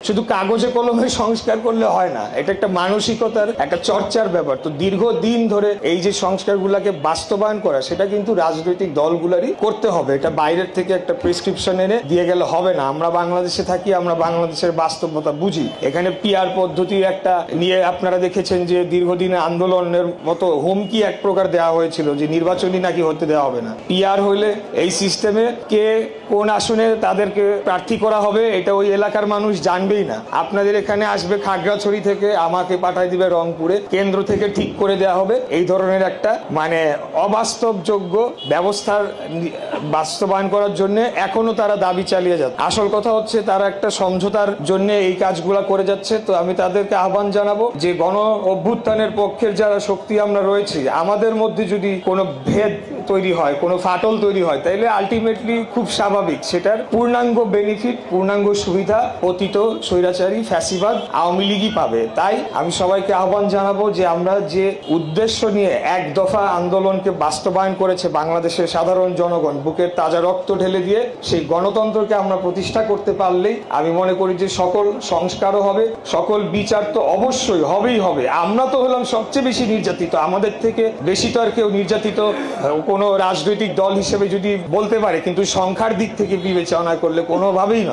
শুধু কাগজে কলমে সংস্কার করলে হয় না, এটা একটা মানসিকতার একটা চর্চার ব্যাপার। তো দীর্ঘদিন ধরে এই যে সংস্কারগুলোকে বাস্তবায়ন করা, সেটা কিন্তু রাজনৈতিক দলগুলোরই করতে হবে। এটা বাইরের থেকে একটা প্রেসক্রিপশন এনে দিয়ে গেলে হবে না। আমরা বাংলাদেশে থাকি, আমরা বাংলাদেশের বাস্তবতা বুঝি। এখানে পিআর পদ্ধতি একটা নিয়ে আপনারা দেখেছেন যে দীর্ঘদিনে আন্দোলনের মতো হুমকি এক প্রকার দেওয়া হয়েছিল যে নির্বাচনই নাকি হতে দেওয়া হবে না। পিআর হইলে এই সিস্টেমে কে কোন আসনে তাদেরকে প্রার্থী করা হবে এটা ওই এলাকার মানুষ জানবেই না। আপনাদের এখানে আসবে খাগড়াছড়ি থেকে, আমাকে পাঠাই দিবে রংপুরে, কেন্দ্র থেকে ঠিক করে দেওয়া হবে। এই ধরনের একটা মানে অবাস্তবযোগ্য ব্যবস্থার বাস্তবায়ন করার জন্য এখনো তারা দাবি চালিয়ে যাচ্ছে। আসল কথা হচ্ছে তারা একটা সমঝোতার জন্য এই কাজগুলা করে যাচ্ছে। তো আমি তাদেরকে আহ্বান জানাবো যে গণ অভ্যুত্থানের পক্ষের যারা শক্তি আমরা রয়েছি, আমাদের মধ্যে যদি কোনো ভেদ তৈরি হয়, কোনো ফাটল তৈরি হয়, তাইলে আলটিমেটলি খুব স্বাভাবিক সেটার পূর্ণাঙ্গ বেনিফিট, পূর্ণাঙ্গ সুবিধা পতিত স্বৈরাচারী ফ্যাসিবাদ আওয়ামী লীগই পাবে। তাই আমি সবাইকে আহ্বান জানাবো যে আমরা যে উদ্দেশ্য নিয়ে এক দফা আন্দোলনকে বাস্তবায়ন করেছে বাংলাদেশের সাধারণ জনগণ, বুকের তাজা রক্ত ঢেলে দিয়ে সেই গণতন্ত্রকে আমরা প্রতিষ্ঠা করতে পারলেই আমি মনে করি যে সকল সংস্কারও হবে, সকল বিচার তো অবশ্যই হবেই হবে। আমরা তো হলাম সবচেয়ে বেশি নির্যাতিত, আমাদের থেকে বেশি তো আর কেউ নির্যাতিত কোনো রাজনৈতিক দল হিসেবে যদি বলতে পারে, কিন্তু সংখ্যার দিক থেকে বিবেচনা করলে কোনোভাবেই নয়।